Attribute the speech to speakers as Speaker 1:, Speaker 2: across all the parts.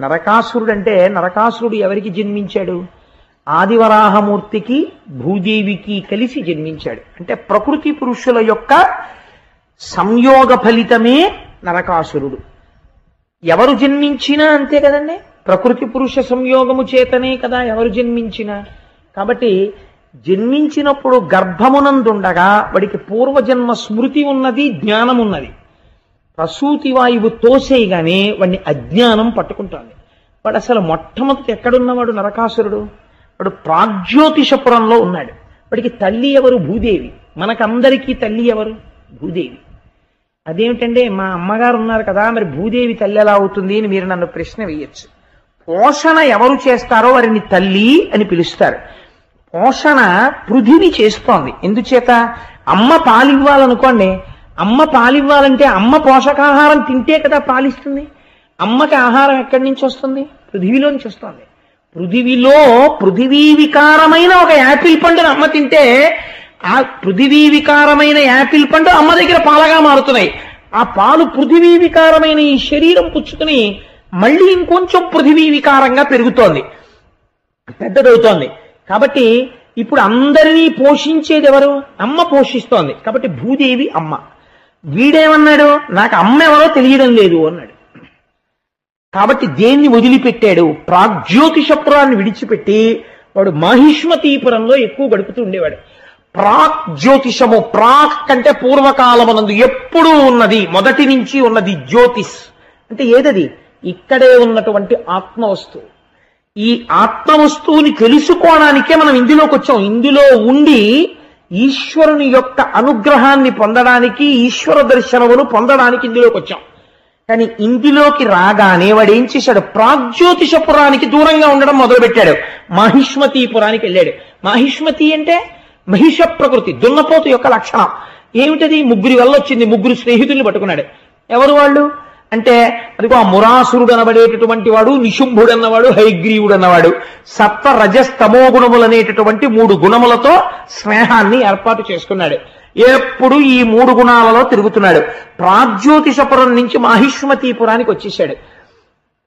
Speaker 1: నరకాసురుడు అంటే నరకాసురుడు ఎవరికి జన్మించాడు? ఆదివరాహమూర్తికి భూదేవికి కలిసి జన్మించాడు. అంటే ప్రకృతి పురుషుల యొక్క సంయోగ ఫలితమే నరకాసురుడు. ఎవరు జన్మించినా అంతే కదండి, ప్రకృతి పురుష సంయోగము చేతనే కదా ఎవరు జన్మించినా. కాబట్టి జన్మించినప్పుడు గర్భమునందుండగా వాడికి పూర్వజన్మ స్మృతి ఉన్నది, జ్ఞానం ఉన్నది. ప్రసూతి వాయువు తోసేయగానే వాడిని అజ్ఞానం పట్టుకుంటుంది. వాడు అసలు మొట్టమొదటి ఎక్కడున్నవాడు నరకాసురుడు? వాడు ప్రాగ్జ్యోతిషపురంలో ఉన్నాడు. వాడికి తల్లి ఎవరు? భూదేవి. మనకందరికీ తల్లి ఎవరు? భూదేవి. అదేమిటంటే మా అమ్మగారు ఉన్నారు కదా, మరి భూదేవి తల్లి ఎలా అవుతుంది అని మీరు నన్ను ప్రశ్న వేయచ్చు. పోషణ ఎవరు చేస్తారో వారిని తల్లి అని పిలుస్తారు. పోషణ పృథివీ చేస్తోంది. ఎందుచేత? అమ్మ పాలివ్వాలనుకోండి, అమ్మ పాలివ్వాలంటే అమ్మ పోషకాహారం తింటే కదా పాలిస్తుంది. అమ్మకి ఆహారం ఎక్కడి నుంచి వస్తుంది? పృథివీలో నుంచి వస్తుంది. పృథివీలో పృథివీ వికారమైన ఒక యాపిల్ పండును అమ్మ తింటే ఆ పృథివీ వికారమైన యాపిల్ పండు అమ్మ దగ్గర పాలగా మారుతున్నాయి. ఆ పాలు పృథివీ వికారమైన ఈ శరీరం పుచ్చుకుని మళ్ళీ ఇంకొంచెం పృథివీ వికారంగా పెరుగుతోంది, పెద్దదవుతోంది. కాబట్టి ఇప్పుడు అందరినీ పోషించేది ఎవరు? అమ్మ పోషిస్తోంది. కాబట్టి భూదేవి అమ్మ. వీడేమన్నాడు? నాకు అమ్మ ఎవరో తెలియడం లేదు అన్నాడు. కాబట్టి దేన్ని వదిలిపెట్టాడు? ప్రాగ్జ్యోతిషపురాన్ని విడిచిపెట్టి వాడు మాహిష్మతీపురంలో ఎక్కువ గడుపుతూ ఉండేవాడు. ప్రాగ్జ్యోతిషము, ప్రాక్ అంటే పూర్వకాలమునందు ఎప్పుడూ ఉన్నది, మొదటి నుంచి ఉన్నది. జ్యోతిష్ అంటే ఏదది? ఇక్కడే ఉన్నటువంటి ఆత్మవస్తువు. ఈ ఆత్మవస్తువుని తెలుసుకోవడానికే మనం ఇందులోకి వచ్చాం. ఇందులో ఉండి ఈశ్వరుని యొక్క అనుగ్రహాన్ని పొందడానికి, ఈశ్వర దర్శనమును పొందడానికి ఇందులోకి వచ్చాం. కానీ ఇందులోకి రాగానే వాడు ఏం చేశాడు? ప్రాగ్జ్యోతిషపురానికి దూరంగా ఉండడం మొదలుపెట్టాడు. మాహిష్మతీపురానికి వెళ్ళాడు. మాహిష్మతి అంటే మహిష ప్రకృతి, దున్నపోతు యొక్క లక్షణం. ఏమిటది? ముగ్గురి వల్ల వచ్చింది. ముగ్గురు స్నేహితుల్ని పట్టుకున్నాడు. ఎవరు వాళ్ళు అంటే అదిగో ఆ మురాసురుడు అనబడేటటువంటి వాడు, నిశుంభుడు అన్నవాడు, హైగ్రీవుడు అన్నవాడు. సత్వ రజస్తమో గుణములు అనేటటువంటి 3 గుణములతో స్నేహాన్ని ఏర్పాటు చేసుకున్నాడు. ఎప్పుడు ఈ 3 గుణాలలో తిరుగుతున్నాడు. ప్రాగ్జ్యోతిషపురం నుంచి మాహిష్మతీపురానికి వచ్చేసాడు.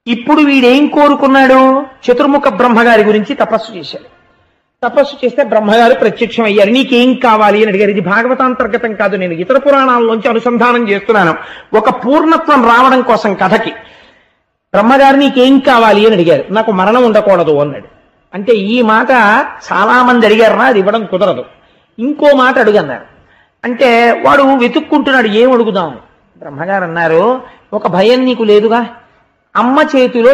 Speaker 1: ఇప్పుడు వీడేం కోరుకున్నాడు? చతుర్ముఖ బ్రహ్మగారి గురించి తపస్సు చేశాడు. తపస్సు చేస్తే బ్రహ్మగారు ప్రత్యక్షం అయ్యారు. నీకేం కావాలి అని అడిగారు. ఇది భాగవతాంతర్గతం కాదు, నేను ఇతర పురాణాల్లోంచి అనుసంధానం చేస్తున్నాను. ఒక పూర్ణత్వం రావడం కోసం కథకి. బ్రహ్మగారు నీకేం కావాలి అని అడిగారు. నాకు మరణం ఉండకూడదు అన్నాడు. అంటే ఈ మాట చాలా మంది అడిగారు, అది ఇవ్వడం కుదరదు. ఇంకో మాట అడుగన్నారు. అంటే వాడు వెతుక్కుంటున్నాడు, ఏం అడుగుదాం. బ్రహ్మగారు అన్నారు, ఒక భయం నీకు లేదుగా, అమ్మ చేతిలో